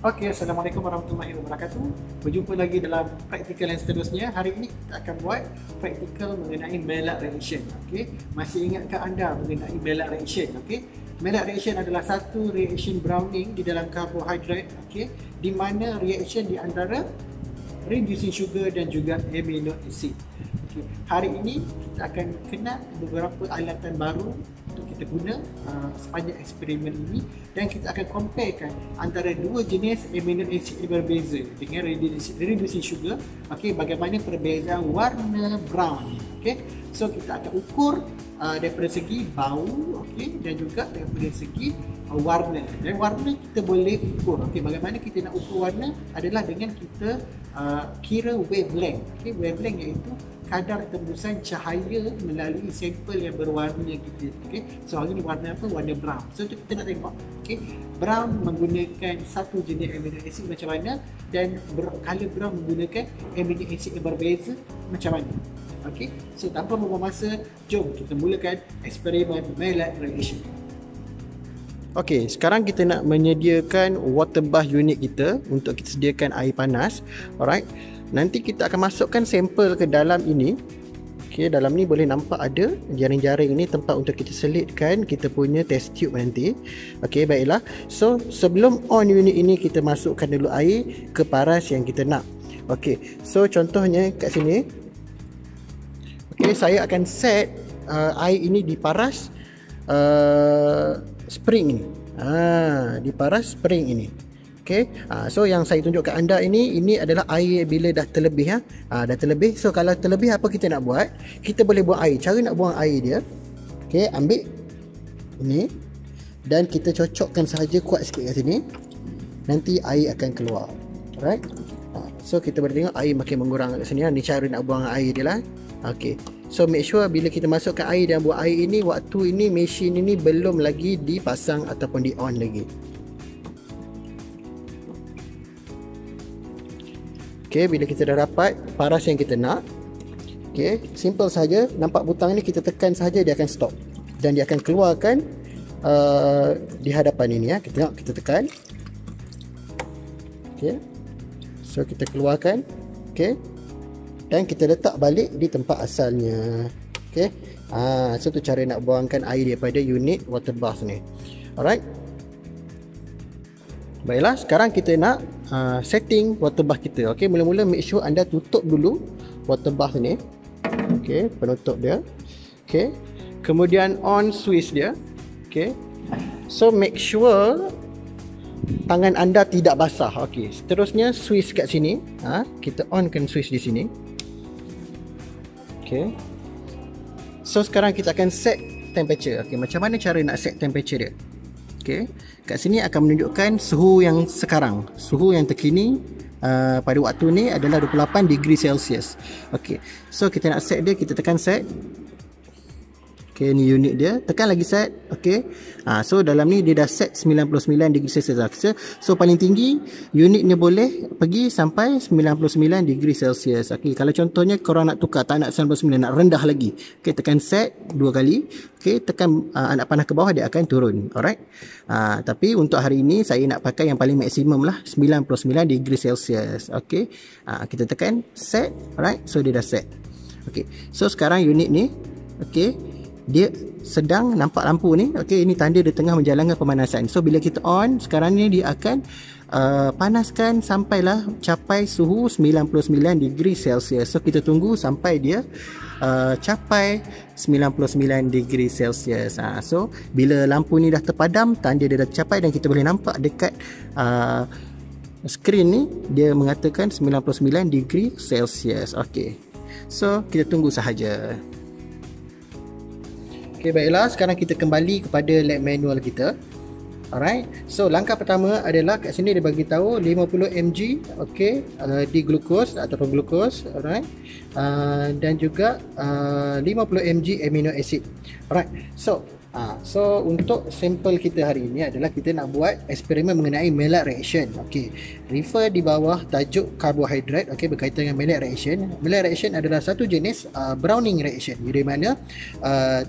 Okey, Assalamualaikum warahmatullahi wabarakatuh. Berjumpa lagi dalam praktikal yang seterusnya. Hari ini kita akan buat praktikal mengenai Maillard reaction. Okey, masih ingatkah anda mengenai Maillard reaction? Okey, Maillard reaction adalah satu reaction Browning di dalam karbohidrat. Okey, di mana reaction di antara reducing sugar dan juga amino acid. Okay. Hari ini kita akan kenal beberapa alatan baru untuk kita guna sepanjang eksperimen ini, dan kita akan comparekan antara dua jenis amino acid yang berbeza dengan reducing sugar. Okey, bagaimana perbezaan warna brown. Okey, so kita akan ukur daripada segi bau, okey, dan juga daripada segi warna. Dan warna kita boleh ukur. Okey, bagaimana kita nak ukur warna adalah dengan kita kira wavelength. Okey, wavelength iaitu kadar tembusan cahaya melalui sampel yang berwarna kita. Okey, so hari ni warna apa? Warna brown. So kita nak tengok, okey, brown menggunakan satu jenis amino acid macam mana, dan color brown menggunakan amino acid yang berbeza macam mana. Okey, so tanpa membuang masa, jom kita mulakan eksperimen Maillard reaction. Okey, sekarang kita nak menyediakan water bath unit kita untuk kita sediakan air panas. Alright. Nanti kita akan masukkan sampel ke dalam ini. Okey, dalam ni boleh nampak ada jaring-jaring ni, tempat untuk kita selitkan kita punya test tube nanti. Okey, baiklah. So, sebelum on unit ini, kita masukkan dulu air ke paras yang kita nak. Okey, so contohnya kat sini. Okey, saya akan set air ini di paras spring ini. Di paras spring ini. Okey, so yang saya tunjuk kat anda ini adalah air bila dah terlebih. Dah terlebih. So kalau terlebih, apa kita nak buat? Kita boleh buang air. Cara nak buang air dia, okey, ambil ini dan kita cocokkan sahaja kuat sikit kat sini. Nanti air akan keluar. Alright. So kita boleh tengok air makin mengurang kat sini. Ni cara nak buang air dia lah. Okey. So make sure bila kita masukkan air dan buang air ini, waktu ini mesin ini belum lagi dipasang ataupun di on lagi. Okey, bila kita dah dapat paras yang kita nak, okey, simple saja. Nampak butang ni, kita tekan saja, dia akan stop dan dia akan keluarkan di hadapan ini ya. Kita tengok, kita tekan. Okey. So kita keluarkan. Okey. Dan kita letak balik di tempat asalnya. Okey. So tu cara nak buangkan air daripada unit water bath ni. Alright. Baiklah, sekarang kita nak setting water bath kita. Okey, mula-mula make sure anda tutup dulu water bath ni. Okey, penutup dia. Okey. Kemudian on switch dia. Okey. So make sure tangan anda tidak basah. Okey. Seterusnya switch kat sini. Kita onkan switch di sini. Okey. So sekarang kita akan set temperature. Okey, macam mana cara nak set temperature dia? Okey, kat sini akan menunjukkan suhu yang sekarang. Suhu yang terkini pada waktu ni adalah 28 degree Celsius. Okey, so kita nak set dia, kita tekan set. Okey, ni unit dia, tekan lagi set. Okey, so dalam ni dia dah set 99 degree Celsius. So paling tinggi unit ni boleh pergi sampai 99 degree Celsius. Okey, kalau contohnya korang nak tukar, tak nak 99, nak rendah lagi, okey, tekan set 2 kali. Okey, tekan anak panah ke bawah, dia akan turun. Alright. Tapi untuk hari ini saya nak pakai yang paling maksimum lah, 99 degree Celsius. Okey, kita tekan set. Alright, so dia dah set. Okey, so sekarang unit ni, okey, dia sedang nampak lampu ni. Okey, ini tanda dia tengah menjalankan pemanasan. So bila kita on, sekarang ni dia akan panaskan sampailah capai suhu 99 degree Celsius. So kita tunggu sampai dia capai 99 degree Celsius. So bila lampu ni dah terpadam, tanda dia dah tercapai, dan kita boleh nampak dekat skrin ni dia mengatakan 99 degree Celsius. Okey, so kita tunggu sahaja. Okey, baiklah, sekarang kita kembali kepada lab manual kita. Alright. So langkah pertama adalah kat sini dia bagi tahu 50 mg okey, di glukos ataupun glukos. Alright. Dan juga 50 mg amino acid. Alright. So untuk sampel kita hari ini adalah kita nak buat eksperimen mengenai Maillard reaction. Okey, refer di bawah tajuk karbohidrat. Okey, berkaitan dengan Maillard reaction. Maillard reaction adalah satu jenis Browning reaction, di mana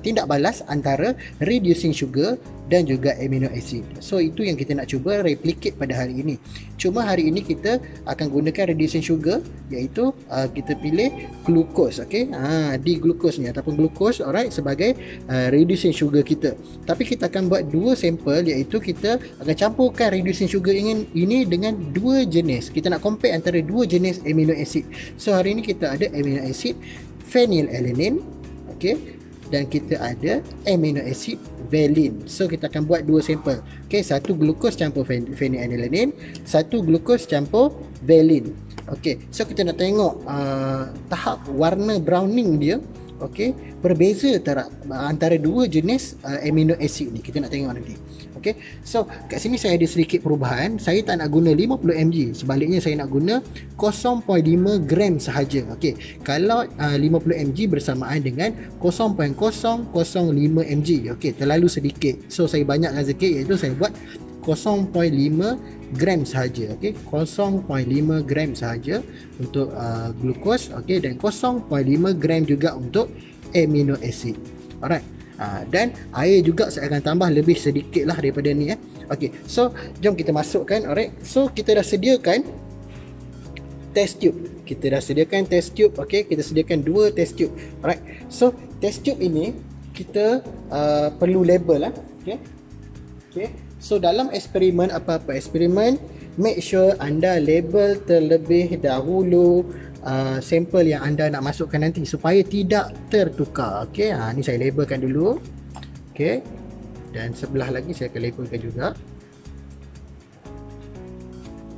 tindak balas antara reducing sugar dan juga amino acid. So itu yang kita nak cuba replicate pada hari ini. Cuma hari ini kita akan gunakan reducing sugar, iaitu kita pilih glucose, okey. Di glucose ni ataupun glucose, alright, sebagai reducing sugar kita. Tapi kita akan buat dua sampel, iaitu kita akan campurkan reducing sugar ini dengan dua jenis. Kita nak compare antara dua jenis amino acid. So hari ini kita ada amino acid phenylalanine, okey, dan kita ada amino acid valine. So kita akan buat dua sampel. Okey, satu glucose campur phenylalanine, satu glucose campur valine. Okey, so kita nak tengok tahap warna browning dia, okey, berbeza antara dua jenis amino acid ni. Kita nak tengok nanti. Okey, so kat sini saya ada sedikit perubahan. Saya tak nak guna 50 mg, sebaliknya saya nak guna 0.5 gram sahaja. Okey, kalau 50 mg bersamaan dengan 0.005 mg. Okey, terlalu sedikit. So saya banyakkan sikit, iaitu saya buat 0.5 gram sahaja. Okey, 0.5 gram sahaja untuk glukos, okey, dan 0.5 gram juga untuk amino acid. Alright. Dan air juga saya akan tambah lebih sedikit lah daripada ni. Okey, so jom kita masukkan. Alright, so kita dah sediakan test tube. Okey, kita sediakan dua test tube. Alright, so test tube ini kita perlu label lah. Okey, so dalam eksperimen, apa-apa eksperimen, make sure anda label terlebih dahulu sampel yang anda nak masukkan nanti supaya tidak tertukar. Okey, ni saya labelkan dulu. Okey, dan sebelah lagi saya akan labelkan juga.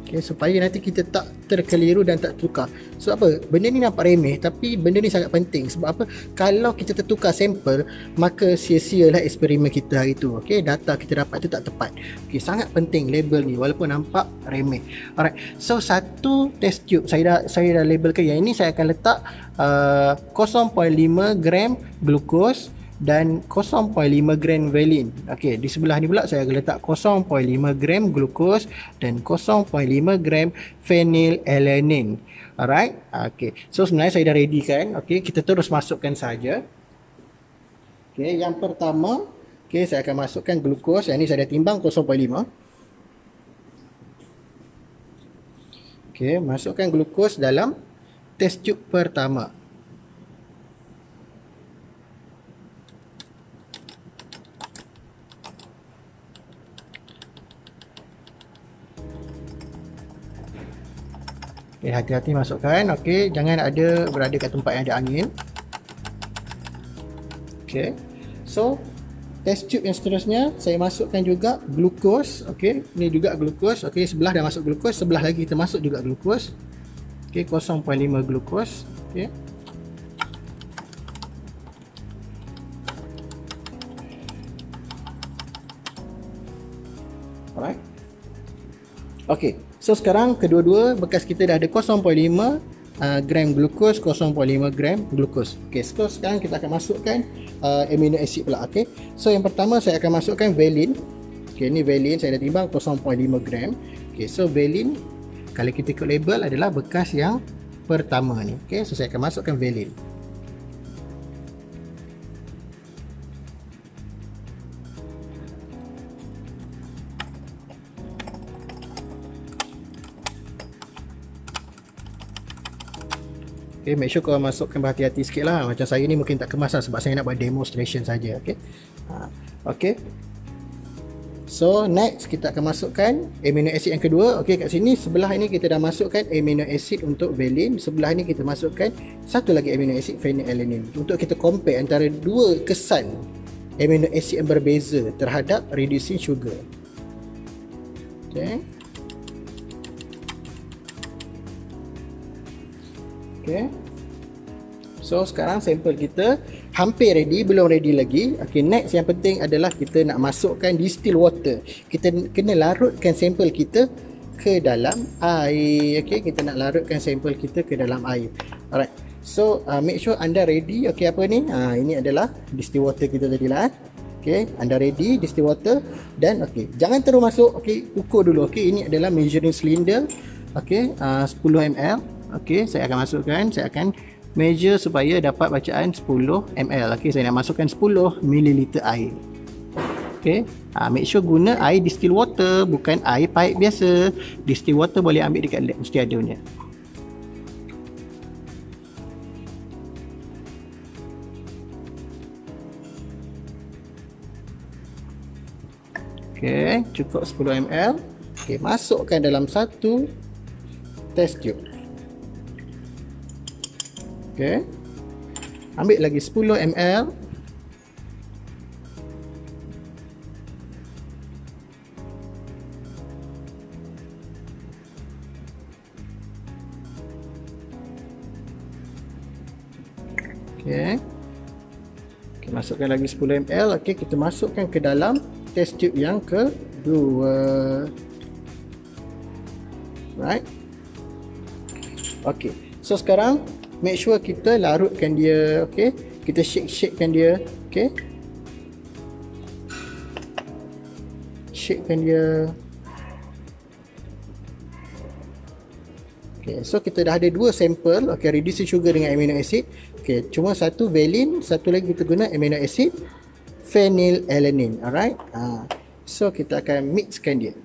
Okey, supaya nanti kita tak terkeliru dan tak tukar. So apa? Benda ni nampak remeh, tapi benda ni sangat penting. Sebab apa? Kalau kita tertukar sampel, maka sia-sialah eksperimen kita hari tu. Okey, data kita dapat tu tak tepat. Okey, sangat penting label ni walaupun nampak remeh. Alright. So satu test tube saya dah labelkan. Yang ini saya akan letak 0.5 gram glukos dan 0.5 gram valine. Okey, di sebelah ni pula saya akan letak 0.5 gram glukos dan 0.5 gram phenylalanine. Alright. Okey, so sebenarnya saya dah ready kan. Okey, kita terus masukkan saja. Okey, yang pertama, okey, saya akan masukkan glukos. Yang ni saya dah timbang 0.5. Okey, masukkan glukos dalam test tube pertama. Okay, hati-hati masukkan. Okey, jangan berada kat tempat yang ada angin. Okey, so test tube yang seterusnya saya masukkan juga glukos. Okey, ni juga glukos. Okey, sebelah dah masuk glukos, sebelah lagi kita masuk juga glukos. Okey, 0.5 glukos. Okey, alright. Okey, so sekarang kedua-dua bekas kita dah ada 0.5 gram glukos, 0.5 gram glukos. Okey, so sekarang kita akan masukkan amino acid pula. Okey, so yang pertama saya akan masukkan valine. Okey, ni valine saya dah timbang 0.5 gram. Okey, so valine kalau kita ikut label adalah bekas yang pertama ni. Okey, so saya akan masukkan valine. Okay, make sure korang masukkan berhati-hati sikit lah. Macam saya ni mungkin tak kemas lah sebab saya nak buat demonstration saja. Okay. Okay. So next kita akan masukkan amino acid yang kedua. Okay, kat sini sebelah ini kita dah masukkan amino acid untuk valine. Sebelah ni kita masukkan satu lagi amino acid phenylalanine. Untuk kita compare antara dua kesan amino acid yang berbeza terhadap reducing sugar. Okay. Okay. So sekarang sampel kita hampir ready, belum ready lagi. Okay, next yang penting adalah kita nak masukkan distilled water. Kita kena larutkan sampel kita ke dalam air. Okay, kita nak larutkan sampel kita ke dalam air. Alright. So make sure anda ready. Okay, apa ni? Ini adalah distilled water kita tadi lah. Okay, anda ready distilled water. Dan okay, jangan terus masuk. Okay, ukur dulu. Okay, ini adalah measuring cylinder. Okay, 10 ml. Okay, saya akan masukkan. Saya akan measure supaya dapat bacaan 10 ml. Okay, saya nak masukkan 10 ml air. Okay, make sure guna air distill water, bukan air pipe biasa. Distill water boleh ambil dekat lab, mesti ada punya. Okay, cukup 10 ml. Okay, masukkan dalam satu test tube. Okay, ambil lagi 10 ml. Okay. Okay, masukkan lagi 10 ml. Okay, kita masukkan ke dalam test tube yang kedua. Right. Okay, so sekarang make sure kita larutkan dia. Okay, kita shakekan dia. Okay, shakekan dia. Okay, so kita dah ada dua sampel. Okay, reducing sugar dengan amino acid. Okay, cuma satu valine, satu lagi kita guna amino acid phenylalanine. Alright. So kita akan mixkan dia.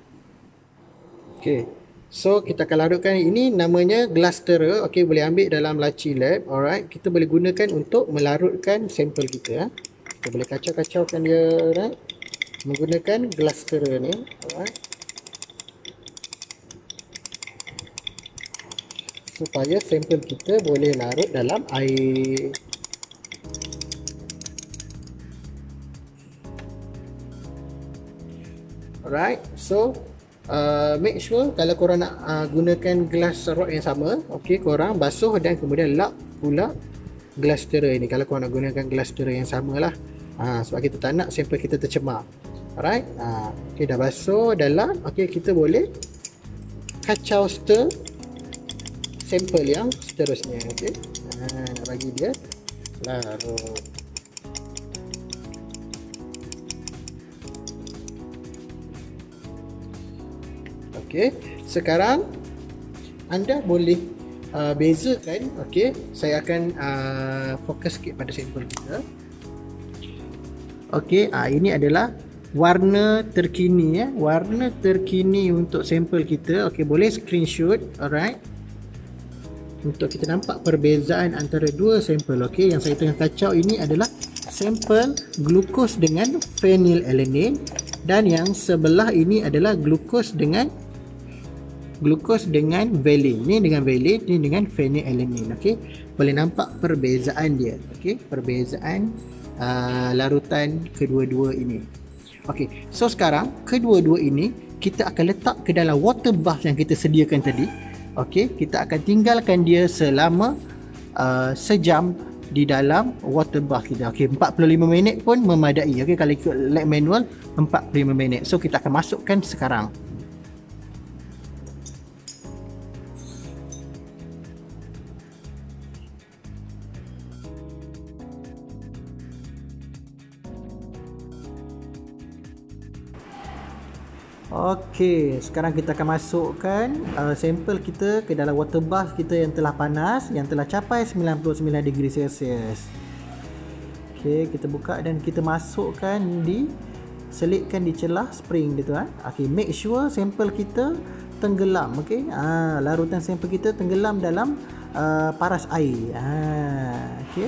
Okay, so kita akan larutkan. Ini namanya Glusterer. Okay, boleh ambil dalam laci lab. Alright, kita boleh gunakan untuk melarutkan sampel kita. Kita boleh kacau-kacaukan dia. Alright, menggunakan Glusterer ni. Alright, supaya sampel kita boleh larut dalam air. Alright, so make sure kalau korang nak gunakan glass rod yang sama, okay, korang basuh dan kemudian lap pula Glusterer ini kalau korang nak gunakan Glusterer yang sama lah. Sebab kita tak nak sampel kita tercemar. Alright, okay, dah basuh, dah lap. Okay, kita boleh kacau stir sampel yang seterusnya. Okay, nak bagi dia larut. Okay, sekarang anda boleh bezakan. Okay, saya akan fokus sikit pada sampel kita. Okay, ini adalah warna terkini ya. Warna terkini untuk sampel kita. Okay, boleh screenshot. Alright, untuk kita nampak perbezaan antara dua sampel. Okay, yang saya tengah kacau ini adalah sampel glukos dengan phenylalanine, dan yang sebelah ini adalah glukos dengan valine. Ni dengan valine, ni dengan phenylalanine. Okay, boleh nampak perbezaan dia. Okay, perbezaan larutan kedua-dua ini. Okay, so sekarang kedua-dua ini kita akan letak ke dalam water bath yang kita sediakan tadi. Okay, kita akan tinggalkan dia selama sejam di dalam water bath kita. Okay, 45 minit pun memadai. Okay, kalau ikut lab manual 45 minit. So kita akan masukkan sekarang. Okey, sekarang kita akan masukkan sampel kita ke dalam water bath kita yang telah panas, yang telah capai 99 degree Celsius. Okey, kita buka dan kita masukkan selitkan di celah spring dia tu. Okey, make sure sampel kita tenggelam. Okey, larutan sampel kita tenggelam dalam paras air. Okey.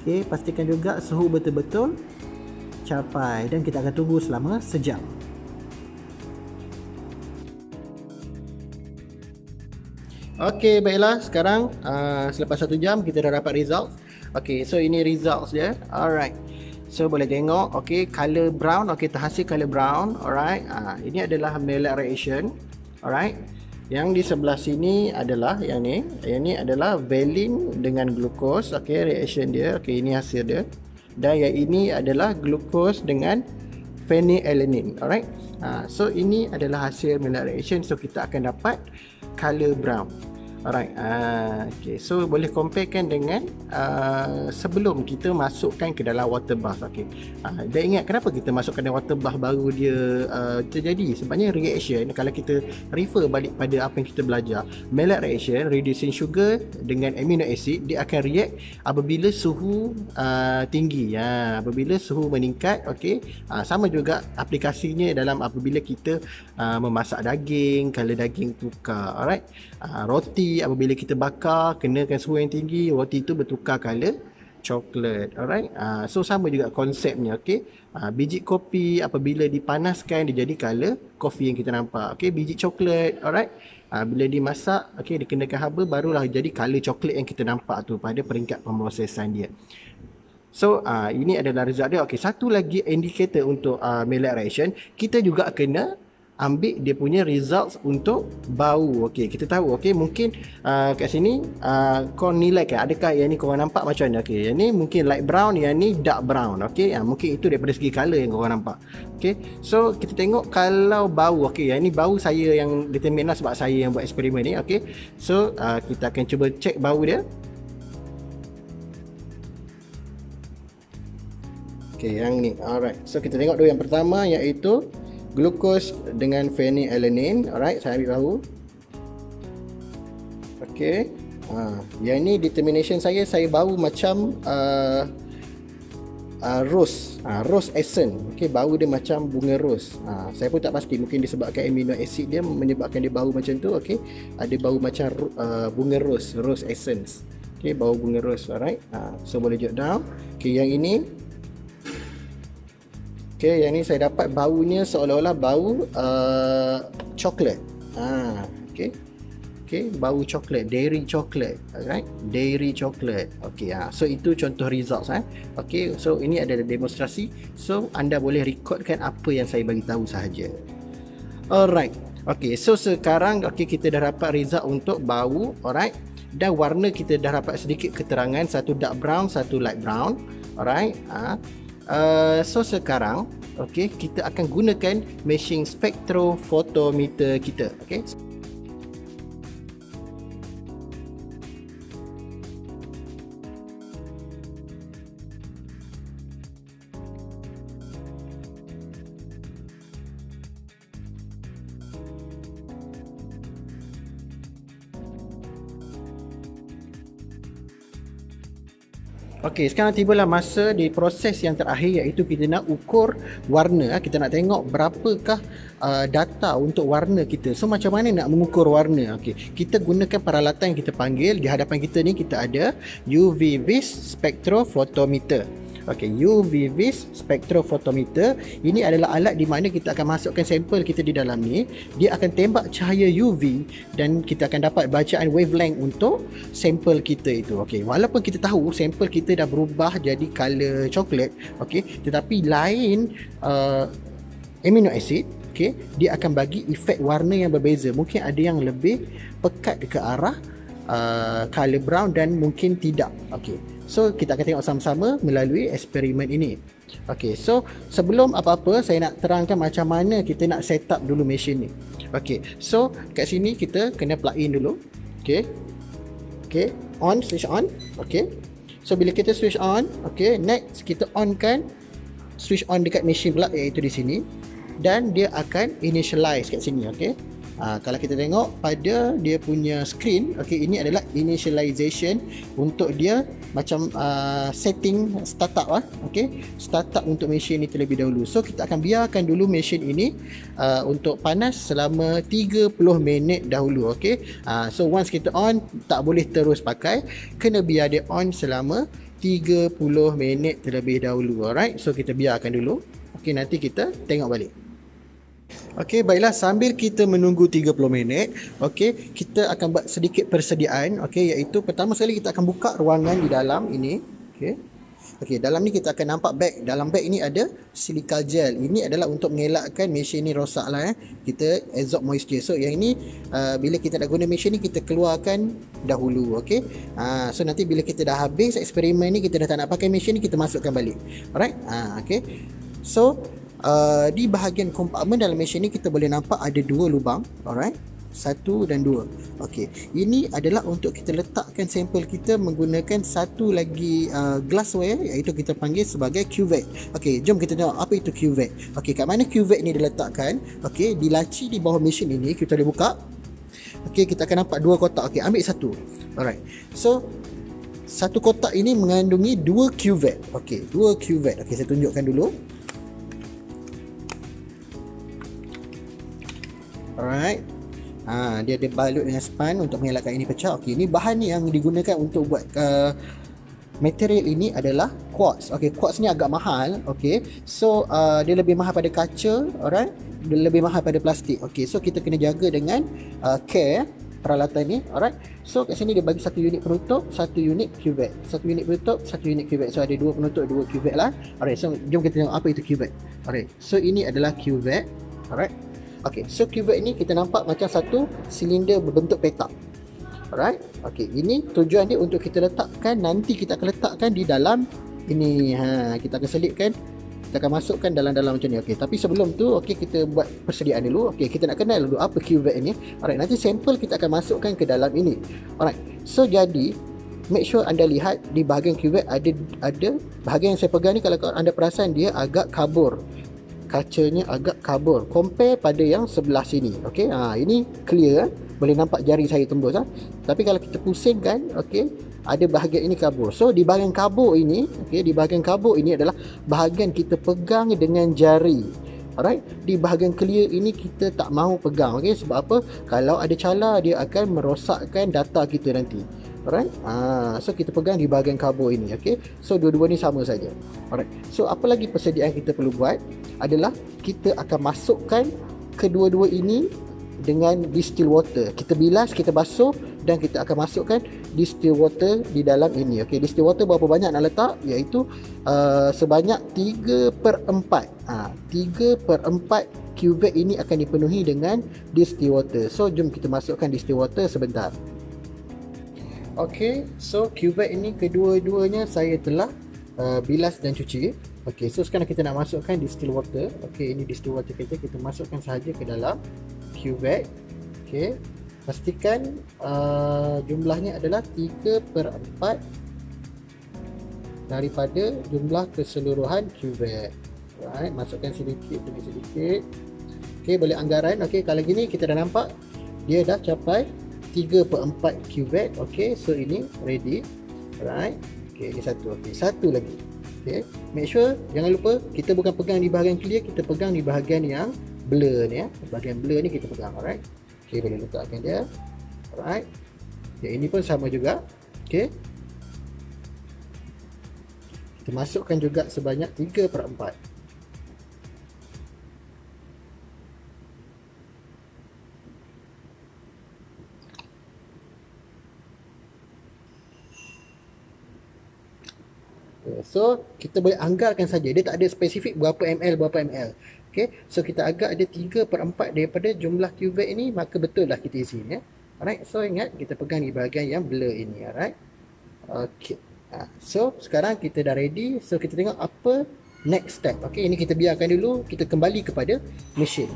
Okey, pastikan juga suhu betul-betul capai dan kita akan tunggu selama sejam. Okey, baiklah, sekarang selepas 1 jam kita dah dapat result. Okey, so ini results dia. Alright, so boleh tengok. Okey, color brown. Okey, terhasil color brown. Alright, ini adalah maillard reaction. Alright, yang di sebelah sini adalah yang ni adalah valine dengan glukos. Okey, reaction dia. Okey, ini hasil dia. Dan yang ini adalah glukos dengan phenylalanine. Alright, so ini adalah hasil maillard reaction. So kita akan dapat color brown. Alright, okay. So boleh comparekan dengan sebelum kita masukkan ke dalam water bath. Okay. Dan ingat kenapa kita masukkan dalam water bath baru dia terjadi. Sebenarnya reaction, kalau kita refer balik pada apa yang kita belajar, Maillard reaction, reducing sugar dengan amino acid, dia akan react apabila suhu tinggi. Apabila suhu meningkat, okay. Sama juga aplikasinya dalam apabila kita memasak daging, kalau daging tukar. Alright. Roti apabila kita bakar, kenakan suhu yang tinggi, roti itu bertukar color coklat. Alright. So sama juga konsepnya. Okay. Biji kopi apabila dipanaskan dia jadi color kopi yang kita nampak. Okay. Biji coklat. Alright. Bila dimasak, okay, dikenakan haba, barulah jadi color coklat yang kita nampak tu pada peringkat pemrosesan dia. So ini adalah result dia. Okay. Satu lagi indicator untuk Maillard reaction, kita juga kena ambil dia punya results untuk bau. Okey, kita tahu okey, mungkin kat sini kau nilai kan adakah yang ni kau nampak macam mana. Okey, yang ni mungkin light brown, yang ni dark brown. Okey, mungkin itu daripada segi color yang kau nampak. Okey, so kita tengok kalau bau. Okey, yang ni bau saya yang determine lah sebab saya yang buat eksperimen ni. Okey, so kita akan cuba check bau dia. Okey, yang ni. Alright, so kita tengok dulu yang pertama iaitu glukos dengan phenylalanine. Alright, saya ambil baru. Okey. Yang ni determination saya bau macam rose. Rose essence. Okey, bau dia macam bunga rose. Saya pun tak pasti, mungkin disebabkan amino acid dia menyebabkan dia bau macam tu. Okey. Ada bau macam bunga rose essence. Okey, bau bunga rose. Alright. So boleh jot down. Okey, yang ini. Okay, yang ni saya dapat baunya seolah-olah bau coklat. Okay. Okay, bau coklat, dairy coklat. Alright, dairy coklat. Okay, so itu contoh results. Okay, so ini adalah demonstrasi. So, anda boleh rekodkan apa yang saya bagi tahu sahaja. Alright. Okay, so sekarang kita dah dapat result untuk bau. Alright. Dan warna kita dah dapat sedikit keterangan. Satu dark brown, satu light brown. Alright. So sekarang kita akan gunakan mesin spektrofotometer kita. Okay. Okey, sekarang tibalah masa di proses yang terakhir iaitu kita nak ukur warna. Kita nak tengok berapakah data untuk warna kita. So macam mana nak mengukur warna? Okey, kita gunakan peralatan yang kita panggil. Di hadapan kita ni kita ada UV vis spektrofotometer. Okey, UV vis spektrofotometer ini adalah alat di mana kita akan masukkan sampel kita di dalam ni. Dia akan tembak cahaya UV dan kita akan dapat bacaan wavelength untuk sampel kita itu. Okey, walaupun kita tahu sampel kita dah berubah jadi color coklat, okey, tetapi lain amino acid, okey, dia akan bagi efek warna yang berbeza. Mungkin ada yang lebih pekat ke arah color brown dan mungkin tidak. Okey. So kita akan tengok sama-sama melalui eksperimen ini. Okey, so sebelum apa-apa saya nak terangkan macam mana kita nak set up dulu mesin ni. Okey, so kat sini kita kena plug in dulu. Okey. Okey, on, switch on. Okey. So bila kita switch on, okey, next kita onkan switch on dekat mesin pula iaitu di sini dan dia akan initialize kat sini. Okey. Kalau kita tengok pada dia punya screen, okey, ini adalah initialization untuk dia macam setting startup okey, startup untuk mesin ini terlebih dahulu. So kita akan biarkan dulu mesin ini untuk panas selama 30 minit dahulu. Okey. So once kita on, tak boleh terus pakai, kena biar dia on selama 30 minit terlebih dahulu. Alright, so kita biarkan dulu. Okey, nanti kita tengok balik. Okey, baiklah, sambil kita menunggu 30 minit, okey, kita akan buat sedikit persediaan, okey, iaitu pertama sekali kita akan buka ruangan di dalam ini, okey. Okey, dalam ni kita akan nampak bag. Dalam bag ini ada silica gel. Ini adalah untuk mengelakkan mesin ni rosak lah. Kita absorb moisture. So yang ini bila kita nak guna mesin ni kita keluarkan dahulu, okey. So nanti bila kita dah habis eksperimen ni, kita dah tak nak pakai mesin ni, kita masukkan balik. Alright. Okey. So di bahagian kompartmen dalam mesin ni kita boleh nampak ada dua lubang. Alright. 1 dan 2. Okey, ini adalah untuk kita letakkan sampel kita menggunakan satu lagi glassware, iaitu kita panggil sebagai cuvette. Okey, jom kita tengok apa itu cuvette. Okey, kat mana cuvette ni diletakkan? Okey, di laci di bawah mesin ini kita boleh buka. Okey, kita akan nampak dua kotak. Okey, ambil satu. Alright. So, satu kotak ini mengandungi dua cuvette. Okey, dua cuvette. Okey, saya tunjukkan dulu. Alright. Dia ada balut dengan span untuk mengelakkan ini pecah. Okey, ini bahan yang digunakan untuk buat material ini adalah quartz. Okey, quartz ni agak mahal. Okey, so dia lebih mahal pada kaca, alright. Dia lebih mahal pada plastik. Okey, so kita kena jaga dengan care peralatan ni, alright. So kat sini dia bagi satu unit penutup, satu unit cuvette. Satu unit penutup, satu unit cuvette. So ada dua penutup, dua cuvette lah. Alright, so jom kita tengok apa itu cuvette. Alright, so ini adalah cuvette. Alright. Okey, so cuvette ni kita nampak macam satu silinder berbentuk petak. Alright. Okey, ini tujuan dia untuk kita letakkan, nanti kita akan letakkan di dalam ini. Kita akan selipkan, kita akan masukkan dalam-dalam macam ni. Okey, tapi sebelum tu, okey, kita buat persediaan dulu. Okey, kita nak kenal dulu apa cuvette ni. Alright, nanti sampel kita akan masukkan ke dalam ini. Alright. So jadi make sure anda lihat di bahagian cuvette ada bahagian yang saya pegang ni, kalau anda perasan dia agak kabur. Kacanya agak kabur compare pada yang sebelah sini. Okey, ini clear kan? Boleh nampak jari saya tembus Tapi kalau kita pusingkan, okey, ada bahagian ini kabur. So di bahagian kabur ini, okey, di bahagian kabur ini adalah bahagian kita pegang dengan jari. Alright, di bahagian clear ini kita tak mahu pegang. Okey, sebab apa? Kalau ada cala dia akan merosakkan data kita nanti. Alright. So kita pegang di bahagian kabur ini. Okay, so dua-dua ni sama saja. Alright. So apa lagi persediaan kita perlu buat adalah kita akan masukkan kedua-dua ini dengan distilled water. Kita bilas, kita basuh dan kita akan masukkan distilled water di dalam ini. Okay, distilled water berapa banyak nak letak? Iaitu sebanyak 3/4. 3/4 cuvette ini akan dipenuhi dengan distilled water. So jom kita masukkan distilled water sebentar. Okey, so cuvette ini kedua-duanya saya telah bilas dan cuci. Okey, so sekarang kita nak masukkan distilled water. Okey, ini distilled water kita masukkan sahaja ke dalam cuvette. Okey, pastikan jumlahnya adalah 3/4 daripada jumlah keseluruhan cuvette. Right, masukkan sedikit demi sedikit. Okey, boleh anggaran. Okey, kalau gini kita dah nampak dia dah capai 3/4 cuvette. Okey, so ini ready. Alright. Okey, ini satu. Okey, satu lagi. Okey, make sure jangan lupa kita bukan pegang di bahagian clear, kita pegang di bahagian yang blur ni Bahagian blur ni kita pegang. Alright. Okey, boleh letakkan dia. Alright. Okey, ini pun sama juga. Okey. Kita masukkan juga sebanyak 3/4. So kita boleh anggarkan saja, dia tak ada spesifik berapa ml. Okay, so kita agak ada 3/4 daripada jumlah cuvette ini, maka betul lah kita isi ni. Alright, so ingat kita pegang di bahagian yang blur ini. Alright. Okay, so sekarang kita dah ready. So kita tengok apa next step. Okay, ini kita biarkan dulu, kita kembali kepada mesin.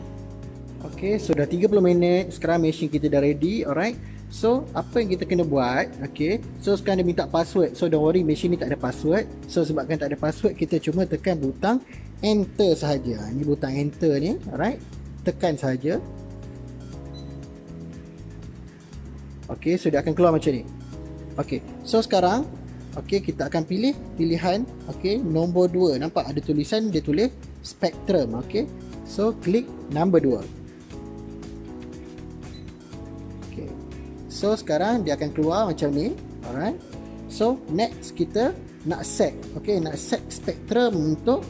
Okay, so dah 30 minit. Sekarang mesin kita dah ready. Alright. So apa yang kita kena buat? Okay, so sekarang dia minta password. So don't worry, mesin ni tak ada password. So sebabkan tak ada password, kita cuma tekan butang enter sahaja. Ini butang enter ni. Alright, tekan sahaja. Okay, so dia akan keluar macam ni. Okay, so sekarang okay, kita akan pilih pilihan okay, nombor 2. Nampak ada tulisan, dia tulis Spectrum. Okay, so klik number 2. Okay, so sekarang dia akan keluar macam ni. Alright, so next kita nak set. Okay, nak set Spectrum untuk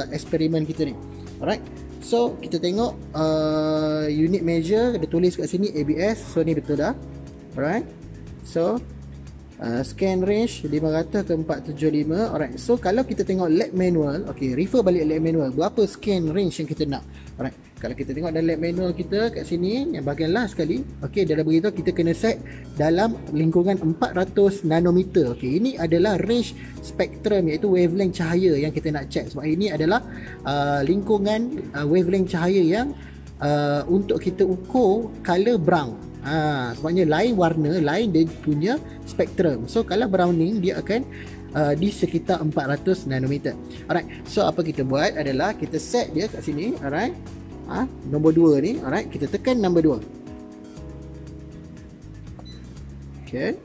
eksperimen kita ni. Alright, so kita tengok unit measure, dia tulis kat sini ABS. So ni betul dah. Alright, so scan range 500 ke 475. Alright, so kalau kita tengok lab manual, okay, refer balik lab manual, berapa scan range yang kita nak. Alright, kalau kita tengok dalam lab manual kita kat sini, yang bahagian last sekali, okay, dia dah beritahu kita kena set dalam lingkungan 400 nanometer. Okay, ini adalah range spektrum, iaitu wavelength cahaya yang kita nak check. Sebab ini adalah lingkungan wavelength cahaya yang untuk kita ukur color brown. Sebabnya lain warna, lain dia punya spektrum. So color browning dia akan di sekitar 400 nanometer. Alright, so apa kita buat adalah kita set dia kat sini. Alright, nombor 2 ni. Alright, kita tekan nombor 2. Okay,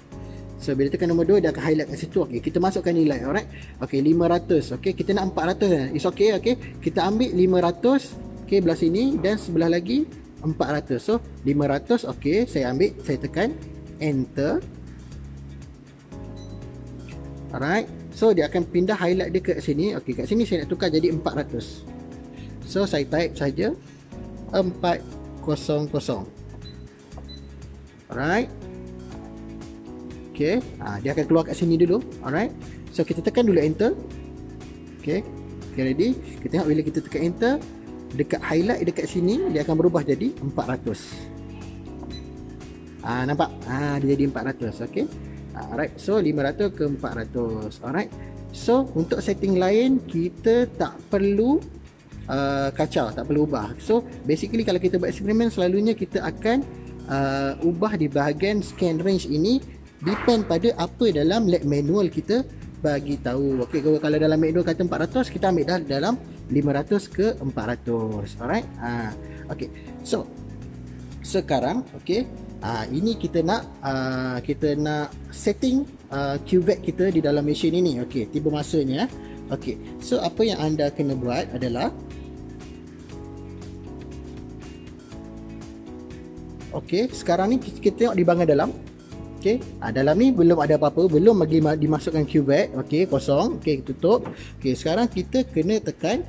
so bila tekan nombor 2 dia akan highlight kat situ. Okay, kita masukkan nilai. Alright, okay, 500. Okay, kita nak 400. It's okay. Okay, kita ambil 500. Okay, belah sini dan sebelah lagi 400. So 500. Okay, saya ambil, saya tekan enter. Alright, so dia akan pindah highlight dia kat sini. Okay, kat sini saya nak tukar jadi 400. So saya type saja 400. Alright, okay, dia akan keluar kat sini dulu. Alright, so kita tekan dulu enter. Okay, okay, ready. Kita tengok bila kita tekan enter, dekat highlight dekat sini dia akan berubah jadi 400. Nampak? Dia jadi 400. Okay, alright, so 500 ke 400. Alright, so untuk setting lain kita tak perlu kacau, tak perlu ubah. So basically kalau kita buat eksperimen, selalunya kita akan ubah di bahagian scan range ini, depend pada apa dalam lab manual kita bagi tahu. Okey, kalau dalam manual kata 400, kita ambil dalam 500 ke 400. Alright. Okey, so sekarang okey, ini kita nak setting QVAC kita di dalam mesin ini. Okey, tiba masanya. Okey, so apa yang anda kena buat adalah, okey, sekarang ni kita tengok di bahagian dalam. Okey, dalam ni belum ada apa-apa, belum lagi dimasukkan QVAC. Okey, kosong. Okey, tutup. Okey, sekarang kita kena tekan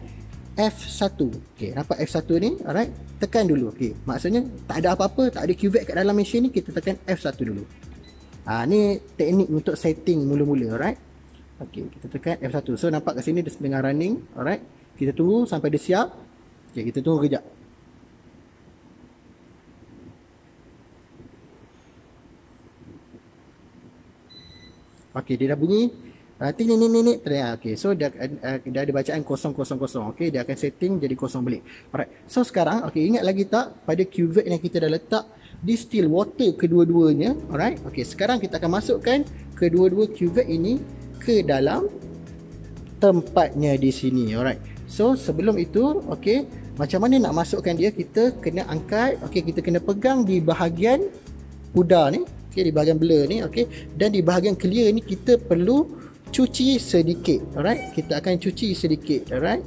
F1. Okey, nampak F1 ni? Alright, tekan dulu. Okey, maksudnya tak ada apa-apa, tak ada QVAC kat dalam mesin ni, kita tekan F1 dulu. Ni teknik untuk setting mula-mula. Alright, okey, kita tekan F1. So nampak kat sini dia sedang running. Alright, kita tunggu sampai dia siap. Okey, kita tunggu kejap. Okey, dia dah bunyi. Ting ni. Okey, so dia ada bacaan 000. Okey, dia akan setting jadi 0 balik. Alright. So sekarang okey, ingat lagi tak pada QVAC yang kita dah letak distill water kedua-duanya. Alright. Okey, sekarang kita akan masukkan kedua-dua QVAC ini ke dalam tempatnya di sini. Alright. So sebelum itu, okey, macam mana nak masukkan dia? Kita kena angkat. Okey, kita kena pegang di bahagian pudar ni. Okey, di bahagian blur ni. Okey, dan di bahagian clear ni kita perlu cuci sedikit. Alright, kita akan cuci sedikit. Alright,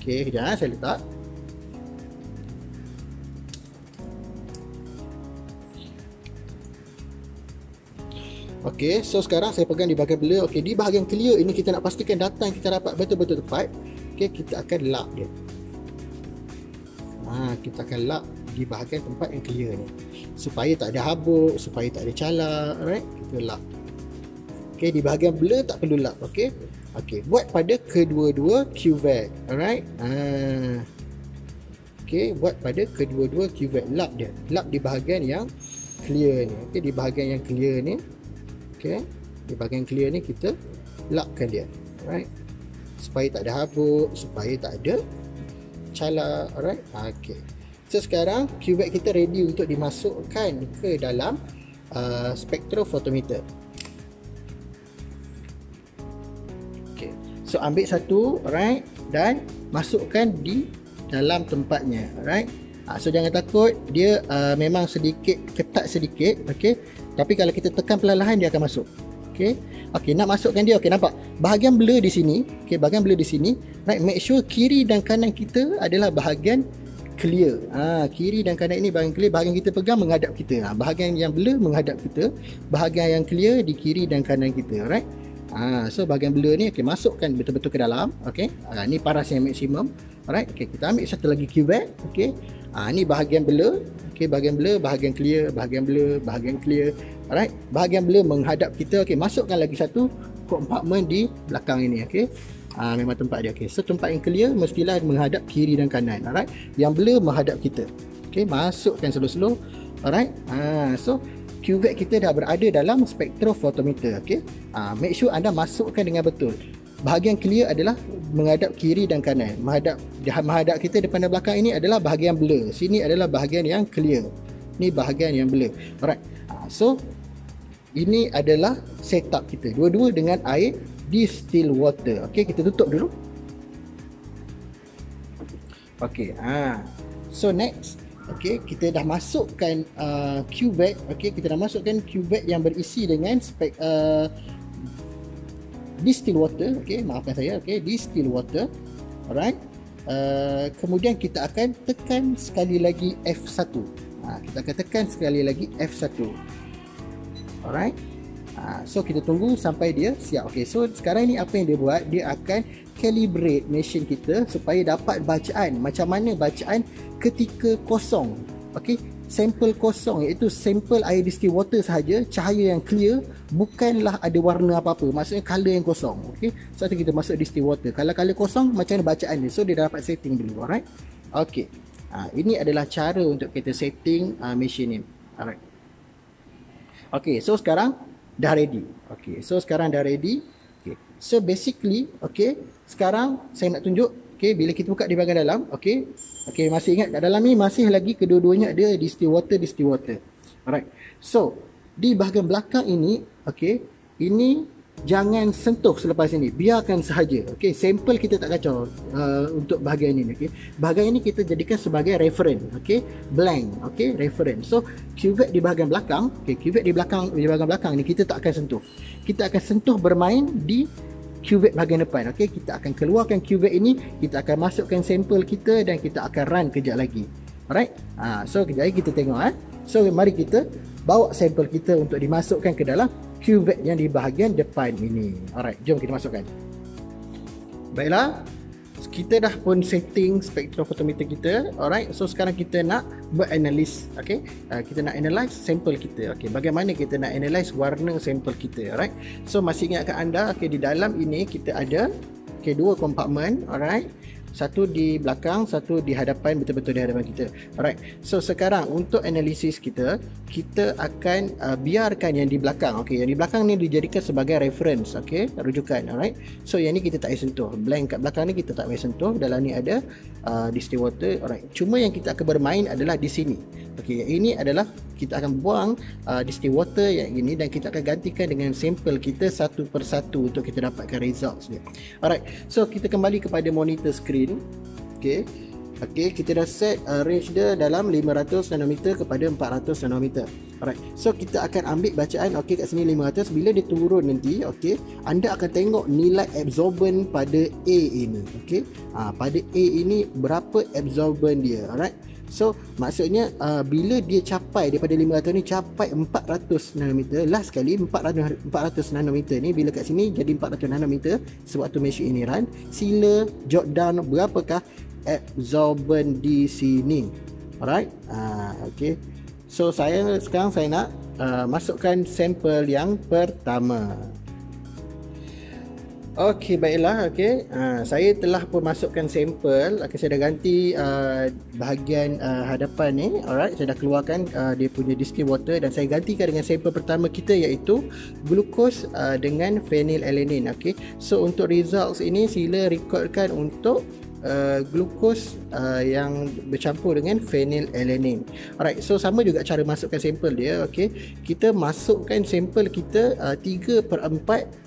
okey, kejap saya letak. Okey, so sekarang saya pegang di bahagian blur. Okey, di bahagian clear ini kita nak pastikan data yang kita dapat betul-betul tepat. Okey, kita akan lap dia. Kita akan lap di bahagian tempat yang clear ni, supaya tak ada habuk, supaya tak ada cala. Alright, kita lap. Okey, di bahagian blur tak perlu lap. Okey, buat pada kedua-dua QVAC. Alright, okey, buat pada kedua-dua QVAC. Lap dia, lap di bahagian yang clear ni. Okey, di bahagian yang clear ni. Okey, di bahagian clear ni kita lapkan dia. Alright, supaya tak ada habuk, supaya tak ada cala. Alright, okey. So sekarang QVAC kita ready untuk dimasukkan ke dalam spektrofotometer. Okay, so ambil satu, alright, dan masukkan di dalam tempatnya. Alright, so jangan takut, dia memang sedikit ketat sedikit. Okay, tapi kalau kita tekan perlahan-lahan dia akan masuk. Okay, nak masukkan dia. Okay, nampak bahagian blur di sini. Okay, bahagian blur di sini. Right, make sure kiri dan kanan kita adalah bahagian clear. Kiri dan kanan ini bahagian clear, bahagian kita pegang menghadap kita. Bahagian yang blur menghadap kita, bahagian yang clear di kiri dan kanan kita. Alright. So bahagian blur ni, okay, masukkan betul-betul ke dalam. Okay, ni paras yang maksimum. Alright. Okay, kita ambil satu lagi QVAC. Okay, ni bahagian blur. Okay, bahagian blur, bahagian clear, bahagian blur, bahagian clear. Alright, bahagian blur menghadap kita. Okay, masukkan lagi satu kompartmen di belakang ini. Okay, memang tempat dia. Okay, so tempat yang clear mestilah menghadap kiri dan kanan. Alright, yang blur menghadap kita. Okay, masukkan slow-slow. Alright, so QVAC kita dah berada dalam spektrofotometer. Okay, make sure anda masukkan dengan betul. bahagian clear adalah menghadap kiri dan kanan. Menghadap kita depan dan belakang ini adalah bahagian blur. Sini adalah bahagian yang clear. Ni bahagian yang blur. Alright. So ini adalah setup kita. Dua-dua dengan air distilled water. Okey, kita tutup dulu. Okey, so next, okey, kita dah masukkan cuvette. Okey, kita dah masukkan cuvette yang berisi dengan distilled water. Okey, maafkan saya. Okey, distilled water. Alright. Kemudian kita akan tekan sekali lagi F1. Kita akan tekan sekali lagi F1. Alright. So kita tunggu sampai dia siap. Okey, so sekarang ni apa yang dia buat? Dia akan calibrate mesin kita supaya dapat bacaan. Macam mana bacaan ketika kosong. Okey, sampel kosong, iaitu sampel air distilled water sahaja, cahaya yang clear, bukanlah ada warna apa-apa. Maksudnya color yang kosong. Okey, so kita masuk distilled water. Kalau color kosong, macam mana bacaan dia? So dia dah dapat setting dulu. Alright. Okey. Ini adalah cara untuk kita setting mesin ni. Alright. Okey, so sekarang dah ready. Okey, so sekarang dah ready. Okey, so basically, okey, sekarang saya nak tunjuk, okey, bila kita buka di bahagian dalam, okey. Okey, masih ingat kat dalam ni masih lagi kedua-duanya ada distilled water. Alright. So, di bahagian belakang ini, okey, ini jangan sentuh selepas ini. Biarkan sahaja. Okey, sampel kita tak kacau untuk bahagian ini, okey. Bahagian ini kita jadikan sebagai reference, okey. Blank, okey, reference. So, cuvette di bahagian belakang, okey, cuvette di bahagian belakang ni kita tak akan sentuh. Kita akan sentuh bermain di cuvette bahagian depan. Okey, kita akan keluarkan cuvette ini, kita akan masukkan sampel kita dan kita akan run kejap lagi. Alright. So kejap lagi kita tengok. So mari kita bawa sampel kita untuk dimasukkan ke dalam cuvette yang di bahagian depan ini. Alright, jom kita masukkan. Baiklah, kita dah pun setting spektrofotometer kita. Alright, so sekarang kita nak beranalisis. Okay, kita nak analyze sampel kita. Okay, bagaimana kita nak analyze warna sampel kita. Alright, so masih ingatkan anda, okay, di dalam ini kita ada, okay, dua kompartmen. Alright, satu di belakang, satu di hadapan, betul-betul di hadapan kita. Alright, so sekarang untuk analisis kita akan biarkan yang di belakang. Okay, yang di belakang ni dijadikan sebagai reference, okay, rujukan. Alright, so yang ni kita tak payah sentuh. Blank kat belakang ni kita tak payah sentuh. Dalam ni ada distilled water. Alright, cuma yang kita akan bermain adalah di sini. Okay, yang ini adalah kita akan buang distilled water yang ini dan kita akan gantikan dengan sampel kita satu persatu untuk kita dapatkan results dia. Alright, so kita kembali kepada monitor screen. Okay, kita dah set range dia dalam 500 nanometer kepada 400 nanometer. Alright, so kita akan ambil bacaan, okay, kat sini 500. Bila dia turun nanti, okay, anda akan tengok nilai absorban pada A ini. Okay, pada A ini berapa absorban dia. Alright, so maksudnya bila dia capai daripada 500 ni capai 400 nanometer, last kali 400 nanometer ni, bila kat sini jadi 400 nanometer sewaktu mesin ini run, sila jot down berapakah absorban di sini. Alright, okay, so sekarang saya nak masukkan sampel yang pertama. Okey, baiklah. Okey, saya telah pun masukkan sampel. Okay, saya dah ganti bahagian hadapan ni. Alright, saya dah keluarkan dia punya distilled water dan saya gantikan dengan sampel pertama kita, iaitu glukos dengan phenylalanine. Okey, so untuk results ini sila rekodkan untuk glukos yang bercampur dengan phenylalanine. Alright, so sama juga cara masukkan sampel dia. Okey, kita masukkan sampel kita 3/4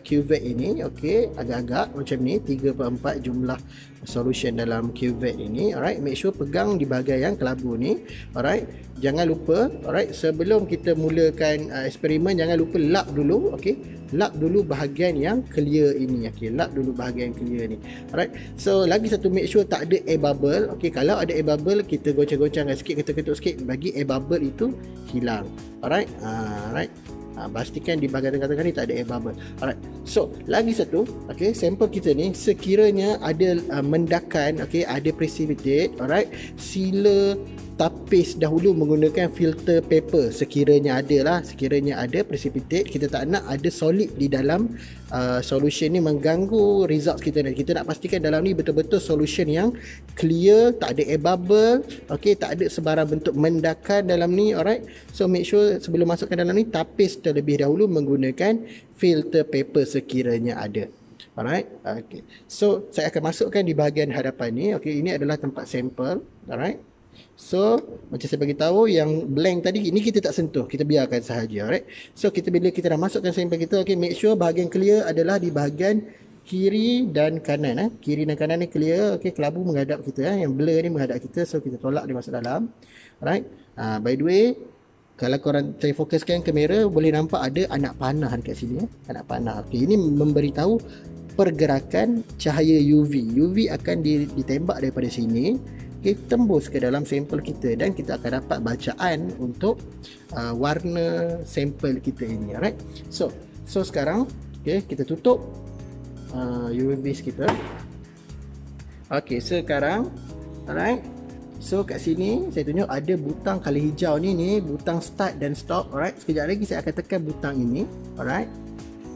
cuvette ini. Okey, agak-agak macam ni, 3/4 jumlah solution dalam cuvette ini. Alright, make sure pegang di bahagian yang kelabu ni. Alright, jangan lupa, alright, sebelum kita mulakan eksperimen, jangan lupa lap dulu. Okey, lap dulu bahagian yang clear ini. Okey, lap dulu bahagian yang clear ni. Alright, so lagi satu, make sure tak ada air bubble. Okey, kalau ada air bubble, kita goncang-goncangkan sikit, ketuk-ketuk sikit bagi air bubble itu hilang. Alright, alright, pastikan di bahagian tengah-tengah ni tak ada air bubble. Alright, so lagi satu, okay, sampel kita ni sekiranya ada mendakan, okay, ada precipitate, alright, sila tapis dahulu menggunakan filter paper sekiranya ada precipitate. Kita tak nak ada solid di dalam solution ni mengganggu results kita ni. Kita nak pastikan dalam ni betul-betul solution yang clear, tak ada air bubble, okey, tak ada sebarang bentuk mendakan dalam ni. Alright, so make sure sebelum masukkan dalam ni tapis terlebih dahulu menggunakan filter paper sekiranya ada. Alright, okay. So saya akan masukkan di bahagian hadapan ni. Okay, ini adalah tempat sampel. Alright. So macam saya bagi tahu yang blank tadi ini kita tak sentuh, kita biarkan sahaja. Alright. So bila kita dah masukkan sampel kita, okay, make sure bahagian clear adalah di bahagian kiri dan kanan. Kiri dan kanan ni clear. Okay, kelabu menghadap kita. Yang blur ni menghadap kita. So kita tolak dia masuk dalam. Alright. By the way, kalau korang saya fokuskan kamera, boleh nampak ada anak panah dekat sini. Anak panah. Okay, ini memberitahu pergerakan cahaya UV. UV akan ditembak daripada sini, okay, tembus ke dalam sampel kita dan kita akan dapat bacaan untuk warna sampel kita ini. Alright. So sekarang, okay, kita tutup UV base kita. Okay, sekarang, alright. So kat sini saya tunjuk ada butang color hijau ni butang start dan stop. Alright. Sekejap lagi saya akan tekan butang ini. Alright.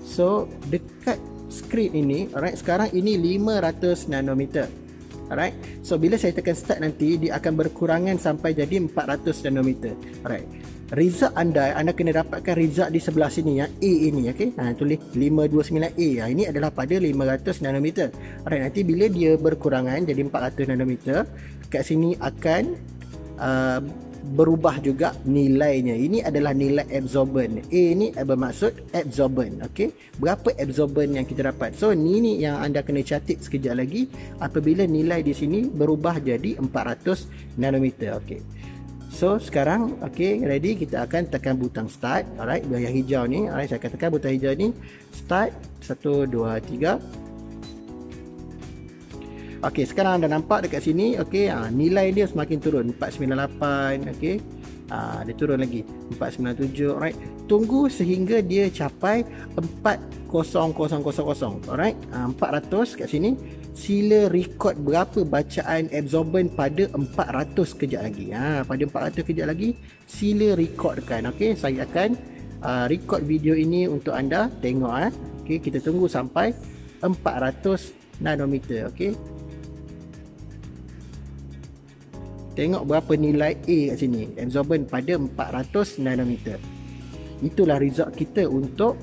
So dekat skrin ini, alright, sekarang ini 500 nanometer. Alright. So bila saya tekan start nanti dia akan berkurangan sampai jadi 400 nanometer. Alright. Result anda kena dapatkan result di sebelah sini yang A ini, okey. Tulis 529A. Ini adalah pada 500 nanometer. Alright, nanti bila dia berkurangan jadi 400 nanometer, kat sini akan berubah juga nilainya. Ini adalah nilai absorbent. A ni bermaksud absorbent. Okey, berapa absorbent yang kita dapat. So ni yang anda kena catat sekejap lagi apabila nilai di sini berubah jadi 400 nanometer. Okey, so sekarang, okey, ready, kita akan tekan butang start. Alright, yang hijau ni. Alright, saya akan tekan butang hijau ni. Start. 1 2 3. Okey, sekarang anda nampak dekat sini, okey, nilai dia semakin turun, 498, okey. Dia turun lagi 497. Alright, tunggu sehingga dia capai 40000. Alright, 400 kat sini. Sila record berapa bacaan absorbent pada 400 kejap lagi. Pada 400 kejap lagi sila recordkan. Okey, saya akan record video ini untuk anda tengok. Okey, kita tunggu sampai 400 nanometer. Okey, tengok berapa nilai A kat sini, absorbent pada 400 nanometer. Itulah result kita untuk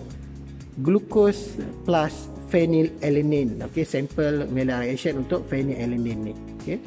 glucose plus phenylalanine. Okey, sampel Maillard reaction untuk phenylalanine ni. Okey,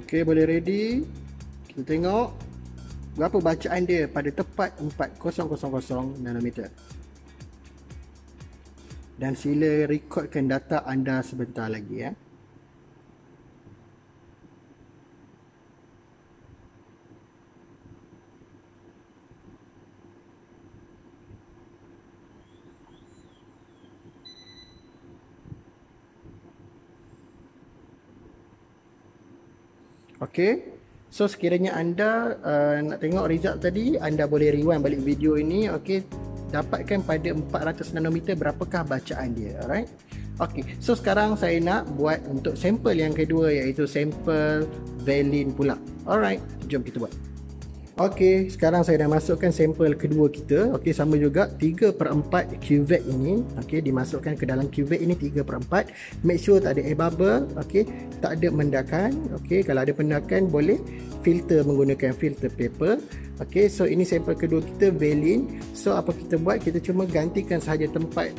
okey, boleh ready. Kita tengok berapa bacaan dia pada tepat 4000 nanometer. Dan sila recordkan data anda sebentar lagi ya. Okey. So sekiranya anda nak tengok result tadi, anda boleh rewind balik video ini. Okey, dapatkan pada 400 nanometer berapakah bacaan dia. Alright. Okey, so sekarang saya nak buat untuk sampel yang kedua, iaitu sampel valine pula. Alright, jom kita buat. Okey, sekarang saya dah masukkan sampel kedua kita. Okey, sama juga 3/4 cuvette ini. Okey, dimasukkan ke dalam cuvette ini 3/4. Make sure tak ada air bubble. Okey, tak ada mendakan. Okey, kalau ada pendakan boleh filter menggunakan filter paper. Okey, so ini sampel kedua kita Valine. So apa kita buat? Kita cuma gantikan sahaja tempat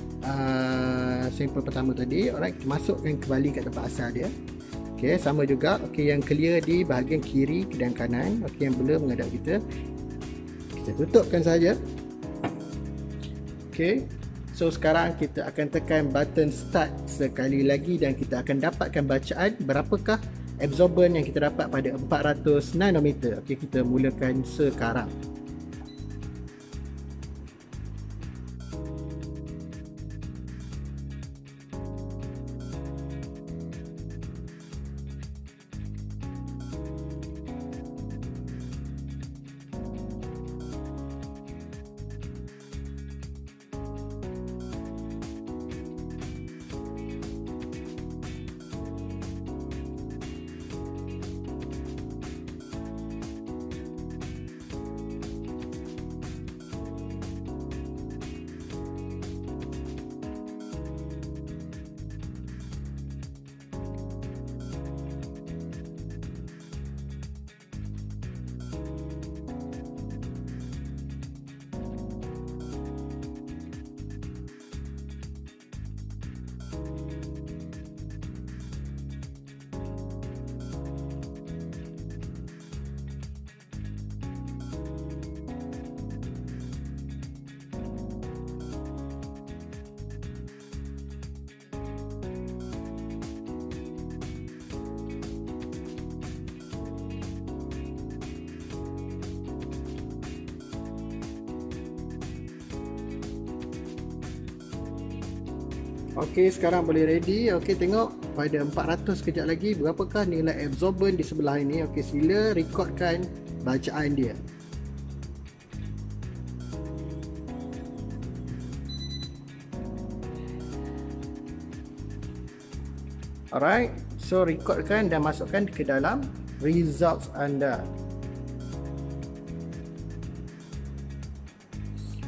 sampel pertama tadi. Alright, kita masukkan kembali kat tempat asal dia. Okey, sama juga. Okey, yang clear di bahagian kiri dan kanan. Okey, yang blur menghadap kita. Kita tutupkan saja. Okey. So sekarang kita akan tekan button start sekali lagi dan kita akan dapatkan bacaan berapakah absorbent yang kita dapat pada 400 nanometer. Okey, kita mulakan sekarang. Okey, sekarang boleh ready. Okey, tengok pada 400 kejap lagi berapakah nilai absorbent di sebelah ini. Okey, sila rekodkan bacaan dia. Alright, so rekodkan dan masukkan ke dalam results anda.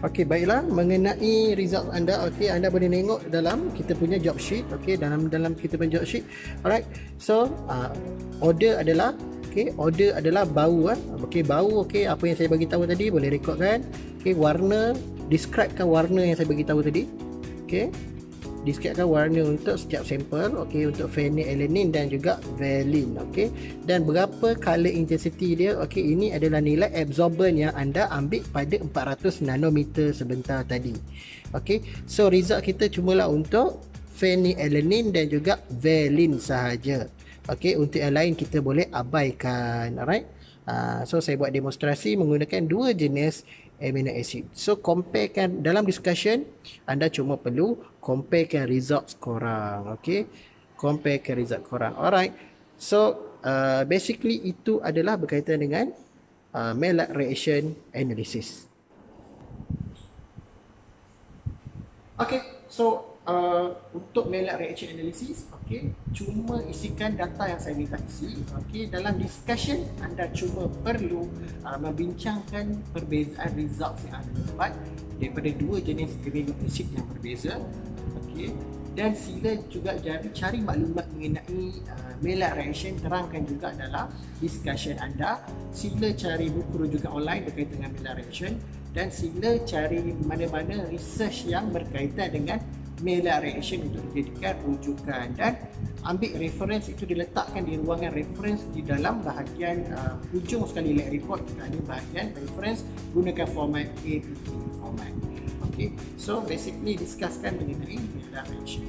Okey, baiklah, mengenai result anda, okey, anda boleh tengok dalam kita punya job sheet. Okey, dalam kita punya job sheet. Alright, so order adalah order adalah bau. Okey, bau. Okey, apa yang saya bagi tahu tadi boleh rekodkan. Okey, warna, describekan warna yang saya bagi tahu tadi. Okey, describekan warna untuk setiap sampel. Okey, untuk phenylalanine dan juga valine. Okey, dan berapa color intensity dia. Okey, ini adalah nilai absorbent yang anda ambil pada 400 nanometer sebentar tadi. Okey, so result kita cumalah untuk phenylalanine dan juga valine sahaja. Okey, untuk yang lain kita boleh abaikan. Alright, so saya buat demonstrasi menggunakan dua jenis amino acid. So comparekan dalam discussion, anda cuma perlu comparekan results korang. Okay, comparekan result korang. Alright, so basically itu adalah berkaitan dengan Maillard reaction analysis. Okay, so untuk Maillard reaction analysis, okay, cuma isikan data yang saya minta isi. Okay, dalam discussion anda cuma perlu membincangkan perbezaan results yang anda dapat daripada dua jenis amino acid yang berbeza. Okay, dan sila juga cari maklumat mengenai Maillard reaction, terangkan juga dalam discussion anda. Sila cari buku rujukan online berkaitan dengan Maillard reaction dan sila cari mana-mana research yang berkaitan dengan Maillard reaction untuk dijadikan rujukan, dan ambil reference itu diletakkan di ruangan reference di dalam bahagian hujung sekali lab report. Kita ada bahagian reference gunakan format APT format. Okay, so basically discusskan mengenai Maillard reaction.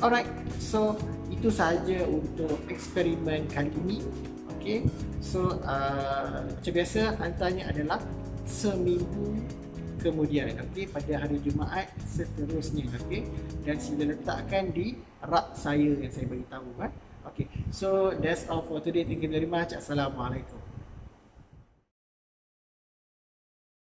Alright, so itu sahaja untuk eksperimen kali ini. Okay, so macam biasa hantarnya adalah seminggu kemudian, okey, pada hari Jumaat seterusnya, okey, dan sila letakkan di rak saya yang saya bagi tahu. Okey, so that's all for today. Thank you very much. Assalamualaikum.